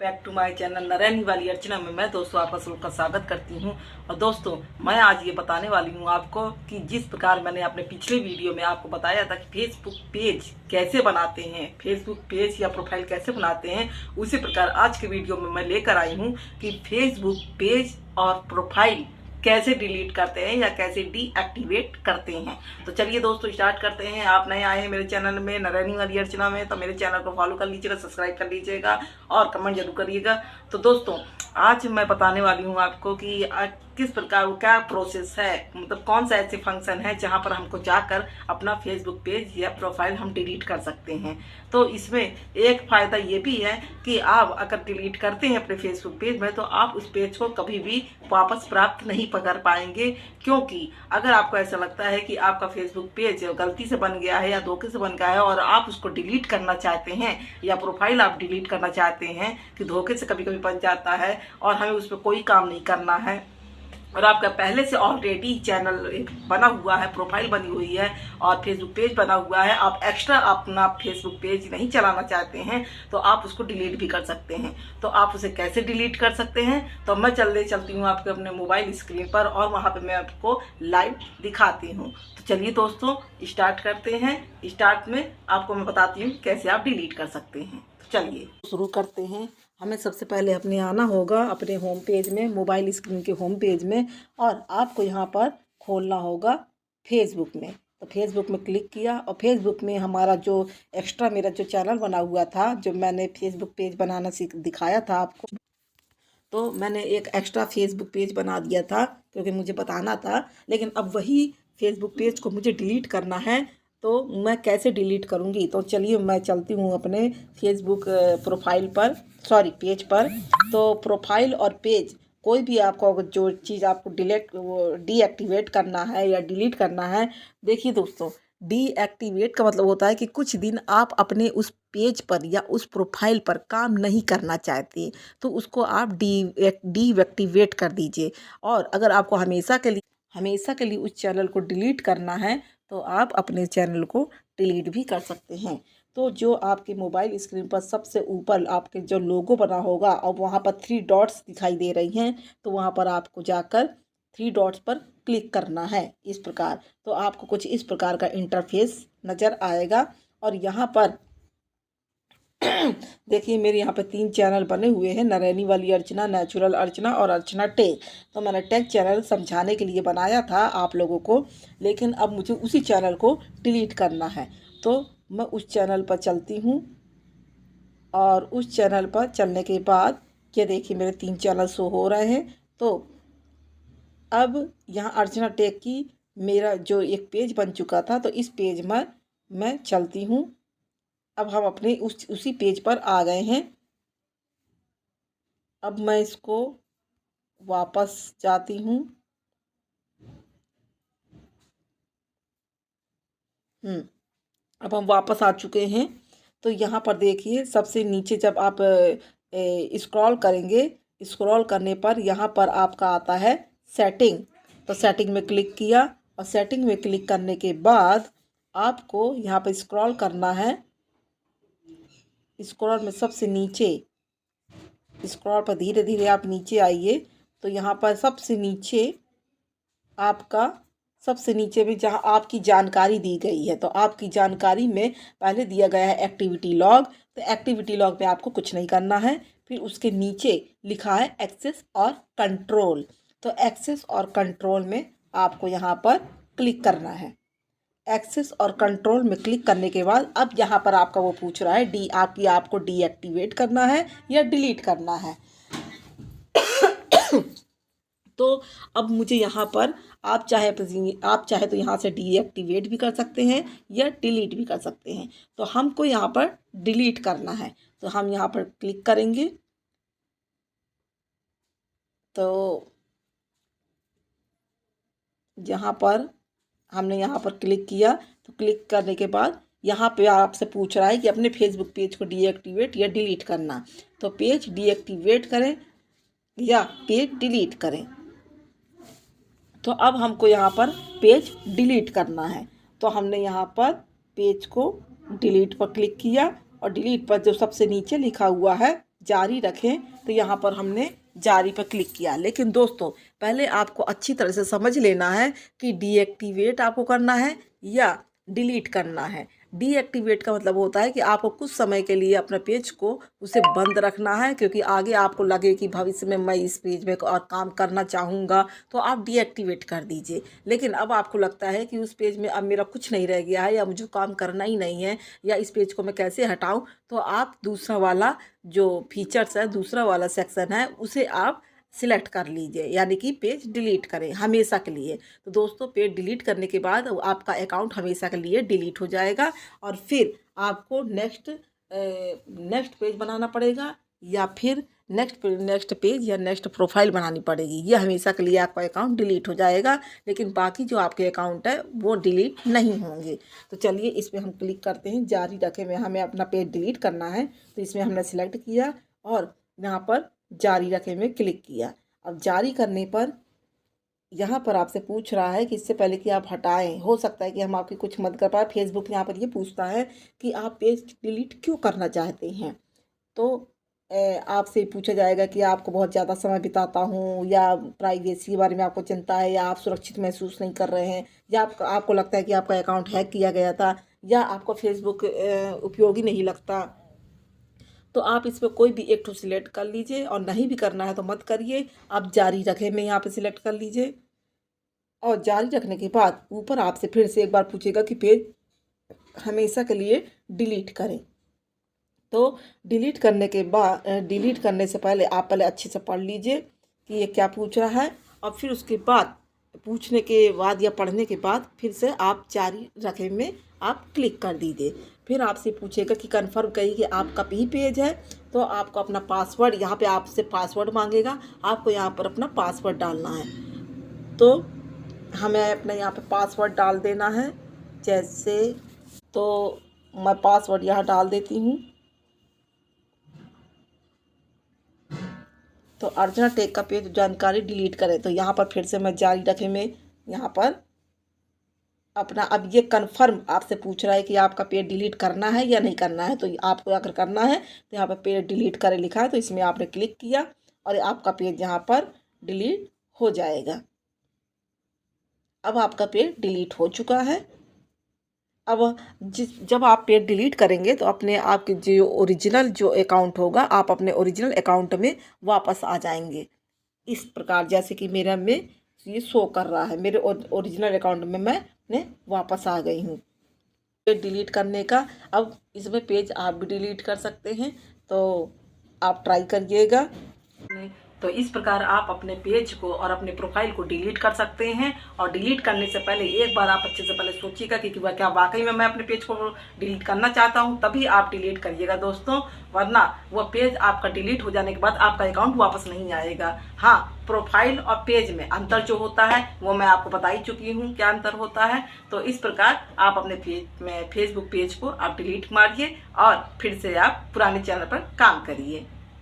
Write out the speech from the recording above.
Back to my channel Naraini वाली अर्चना में मैं दोस्तों आपका सबका स्वागत करती हूं। और दोस्तों मैं आज ये बताने वाली हूं आपको कि जिस प्रकार मैंने अपने पिछले वीडियो में आपको बताया था कि फेसबुक पेज कैसे बनाते हैं, फेसबुक पेज या प्रोफाइल कैसे बनाते हैं, उसी प्रकार आज के वीडियो में मैं लेकर आई हूं कि फेसबुक पेज और प्रोफाइल कैसे डिलीट करते हैं या कैसे डीएक्टिवेट करते हैं। तो चलिए दोस्तों स्टार्ट करते हैं। आप नए आए हैं मेरे चैनल में नरैनी वाली अर्चना में, तो मेरे चैनल को फॉलो कर लीजिएगा, सब्सक्राइब कर लीजिएगा और कमेंट जरूर करिएगा। तो दोस्तों आज मैं बताने वाली हूँ आपको कि किस प्रकार क्या प्रोसेस है, मतलब कौन सा ऐसे फंक्शन है जहाँ पर हमको जाकर अपना फेसबुक पेज या प्रोफाइल हम डिलीट कर सकते हैं। तो इसमें एक फ़ायदा ये भी है कि आप अगर डिलीट करते हैं अपने फेसबुक पेज में तो आप उस पेज को कभी भी वापस प्राप्त नहीं कर पाएंगे, क्योंकि अगर आपको ऐसा लगता है कि आपका फेसबुक पेज गलती से बन गया है या धोखे से बन गया है और आप उसको डिलीट करना चाहते हैं या प्रोफाइल आप डिलीट करना चाहते हैं कि धोखे से कभी कभी बन जाता है और हमें उस पर कोई काम नहीं करना है और आपका पहले से ऑलरेडी चैनल एक बना हुआ है, प्रोफाइल बनी हुई है और फेसबुक पेज बना हुआ है, आप एक्स्ट्रा अपना फेसबुक पेज नहीं चलाना चाहते हैं तो आप उसको डिलीट भी कर सकते हैं। तो आप उसे कैसे डिलीट कर सकते हैं, तो मैं चलती हूँ आपके अपने मोबाइल स्क्रीन पर और वहाँ पे मैं आपको लाइव दिखाती हूँ। तो चलिए दोस्तों स्टार्ट करते हैं। स्टार्ट में आपको मैं बताती हूँ कैसे आप डिलीट कर सकते हैं। तो चलिए शुरू करते हैं। हमें सबसे पहले अपने आना होगा अपने होम पेज में, मोबाइल स्क्रीन के होम पेज में, और आपको यहाँ पर खोलना होगा फेसबुक में। तो फेसबुक में क्लिक किया और फेसबुक में हमारा जो एक्स्ट्रा मेरा जो चैनल बना हुआ था, जो मैंने फेसबुक पेज बनाना दिखाया था आपको, तो मैंने एक एक्स्ट्रा फेसबुक पेज बना दिया था क्योंकि मुझे बताना था। लेकिन अब वही फेसबुक पेज को मुझे डिलीट करना है, तो मैं कैसे डिलीट करूँगी। तो चलिए मैं चलती हूँ अपने फेसबुक प्रोफाइल पर, सॉरी पेज पर। तो प्रोफाइल और पेज कोई भी आपको जो चीज़ आपको डीएक्टिवेट करना है या डिलीट करना है, देखिए दोस्तों डीएक्टिवेट का मतलब होता है कि कुछ दिन आप अपने उस पेज पर या उस प्रोफाइल पर काम नहीं करना चाहते तो उसको आप डीएक्टिवेट कर दीजिए। और अगर आपको हमेशा के लिए उस चैनल को डिलीट करना है तो आप अपने चैनल को डिलीट भी कर सकते हैं। तो जो आपके मोबाइल स्क्रीन पर सबसे ऊपर आपके जो लोगो बना होगा और वहाँ पर 3 डॉट्स दिखाई दे रही हैं, तो वहाँ पर आपको जाकर 3 डॉट्स पर क्लिक करना है इस प्रकार। तो आपको कुछ इस प्रकार का इंटरफेस नज़र आएगा। और यहाँ पर देखिए मेरे यहाँ पे 3 चैनल बने हुए हैं, नरैनी वाली अर्चना, नेचुरल अर्चना और अर्चना टेक। तो मैंने टेक चैनल समझाने के लिए बनाया था आप लोगों को, लेकिन अब मुझे उसी चैनल को डिलीट करना है। तो मैं उस चैनल पर चलती हूँ और उस चैनल पर चलने के बाद ये देखिए मेरे 3 चैनल शो हो रहे हैं। तो अब यहाँ अर्चना टेक की मेरा जो एक पेज बन चुका था, तो इस पेज में मैं चलती हूँ। अब हम अपने उसी पेज पर आ गए हैं। अब मैं इसको वापस जाती हूँ। अब हम वापस आ चुके हैं। तो यहाँ पर देखिए सबसे नीचे जब आप स्क्रॉल करेंगे, स्क्रॉल करने पर यहाँ पर आपका आता है सेटिंग। तो सेटिंग में क्लिक किया और सेटिंग में क्लिक करने के बाद आपको यहाँ पर स्क्रॉल करना है। स्क्रॉल में सबसे नीचे, स्क्रॉल पर धीरे धीरे आप नीचे आइए। तो यहाँ पर सबसे नीचे आपका, सबसे नीचे में जहाँ आपकी जानकारी दी गई है, तो आपकी जानकारी में पहले दिया गया है एक्टिविटी लॉग। तो एक्टिविटी लॉग में आपको कुछ नहीं करना है। फिर उसके नीचे लिखा है एक्सेस और कंट्रोल। तो एक्सेस और कंट्रोल में आपको यहाँ पर क्लिक करना है। एक्सेस और कंट्रोल में क्लिक करने के बाद अब यहाँ पर आपका वो पूछ रहा है आपको डीएक्टिवेट करना है या डिलीट करना है। तो अब मुझे यहाँ पर आप चाहे तो यहाँ से डीएक्टिवेट भी कर सकते हैं या डिलीट भी कर सकते हैं। तो हमको यहाँ पर डिलीट करना है, तो हम यहाँ पर क्लिक करेंगे। तो यहाँ पर हमने यहाँ पर क्लिक किया, तो क्लिक करने के बाद यहाँ पे आपसे पूछ रहा है कि अपने फेसबुक पेज को डीएक्टिवेट या डिलीट करना। तो पेज डीएक्टिवेट करें या पेज डिलीट करें। तो अब हमको यहाँ पर पेज डिलीट करना है। तो हमने यहाँ पर पेज को डिलीट पर क्लिक किया और डिलीट पर जो सबसे नीचे लिखा हुआ है जारी रखें, तो यहाँ पर हमने जारी पर क्लिक किया। लेकिन दोस्तों पहले आपको अच्छी तरह से समझ लेना है कि डीएक्टिवेट आपको करना है या डिलीट करना है। डीएक्टिवेट का मतलब होता है कि आपको कुछ समय के लिए अपने पेज को उसे बंद रखना है, क्योंकि आगे आपको लगे कि भविष्य में मैं इस पेज में और काम करना चाहूँगा, तो आप डीएक्टिवेट कर दीजिए। लेकिन अब आपको लगता है कि उस पेज में अब मेरा कुछ नहीं रह गया है या मुझे काम करना ही नहीं है या इस पेज को मैं कैसे हटाऊँ, तो आप दूसरा वाला जो फीचर्स है, दूसरा वाला सेक्शन है, उसे आप सिलेक्ट कर लीजिए, यानी कि पेज डिलीट करें हमेशा के लिए। तो दोस्तों पेज डिलीट करने के बाद आपका अकाउंट हमेशा के लिए डिलीट हो जाएगा और फिर आपको नेक्स्ट पेज बनाना पड़ेगा या फिर नेक्स्ट पेज या नेक्स्ट प्रोफाइल बनानी पड़ेगी। ये हमेशा के लिए आपका अकाउंट डिलीट हो जाएगा, लेकिन बाकी जो आपके अकाउंट है वो डिलीट नहीं होंगे। तो चलिए इसमें हम क्लिक करते हैं। जारी रखे में हमें अपना पेज डिलीट करना है, तो इसमें हमने सिलेक्ट किया और यहाँ पर जारी रखे में क्लिक किया। अब जारी करने पर यहाँ पर आपसे पूछ रहा है कि इससे पहले कि आप हटाएं, हो सकता है कि हम आपकी कुछ मदद कर पाए। फेसबुक यहाँ पर ये पूछता है कि आप पेज डिलीट क्यों करना चाहते हैं। तो आपसे पूछा जाएगा कि आपको बहुत ज़्यादा समय बिताता हूँ, या प्राइवेसी के बारे में आपको चिंता है, या आप सुरक्षित महसूस नहीं कर रहे हैं, या आपको लगता है कि आपका अकाउंट हैक किया गया था, या आपको फेसबुक उपयोगी नहीं लगता। तो आप इसमें कोई भी एक ठो सिलेक्ट कर लीजिए, और नहीं भी करना है तो मत करिए। आप जारी रखें में यहाँ पे सिलेक्ट कर लीजिए, और जारी रखने के बाद ऊपर आपसे फिर से एक बार पूछेगा कि पेज हमेशा के लिए डिलीट करें। तो डिलीट करने से पहले आप पहले अच्छे से पढ़ लीजिए कि ये क्या पूछ रहा है, और फिर उसके बाद पूछने के बाद या पढ़ने के बाद फिर से आप जारी रखे में आप क्लिक कर दीजिए। फिर आपसे पूछेगा कि कंफर्म करिए कि आपका ही पेज है, तो आपको अपना पासवर्ड, यहाँ पे आपसे पासवर्ड मांगेगा, आपको यहाँ पर अपना पासवर्ड डालना है। तो हमें अपना यहाँ पे पासवर्ड डाल देना है। जैसे तो मैं पासवर्ड यहाँ डाल देती हूँ। तो अर्चना टेक का पेज जानकारी डिलीट करें, तो यहाँ पर फिर से मैं जारी रखे में यहाँ पर अपना, अब ये कन्फर्म आपसे पूछ रहा है कि आपका पेज डिलीट करना है या नहीं करना है। तो आपको अगर करना है तो यहाँ पर पेज डिलीट करें लिखा है, तो इसमें आपने क्लिक किया और आपका पेज यहाँ पर डिलीट हो जाएगा। अब आपका पेज डिलीट हो चुका है। अब जब आप पेज डिलीट करेंगे तो अपने आपके जो ओरिजिनल जो अकाउंट होगा, आप अपने ओरिजिनल अकाउंट में वापस आ जाएंगे। इस प्रकार जैसे कि मेरा में ये शो कर रहा है, मेरे ओरिजिनल अकाउंट में मैं वापस आ गई हूँ। पेज डिलीट करने का, अब इसमें पेज आप भी डिलीट कर सकते हैं, तो आप ट्राई करिएगा। तो इस प्रकार आप अपने पेज को और अपने प्रोफाइल को डिलीट कर सकते हैं। और डिलीट करने से पहले एक बार आप अच्छे से पहले सोचिएगा कि क्या वाकई में मैं अपने पेज को डिलीट करना चाहता हूं, तभी आप डिलीट करिएगा दोस्तों, वरना वो पेज आपका डिलीट हो जाने के बाद आपका अकाउंट वापस नहीं आएगा। हाँ, प्रोफाइल और पेज में अंतर जो होता है वो मैं आपको बता ही चुकी हूँ क्या अंतर होता है। तो इस प्रकार आप अपने फेसबुक पेज को आप डिलीट मारिए और फिर से आप पुराने चैनल पर काम करिए।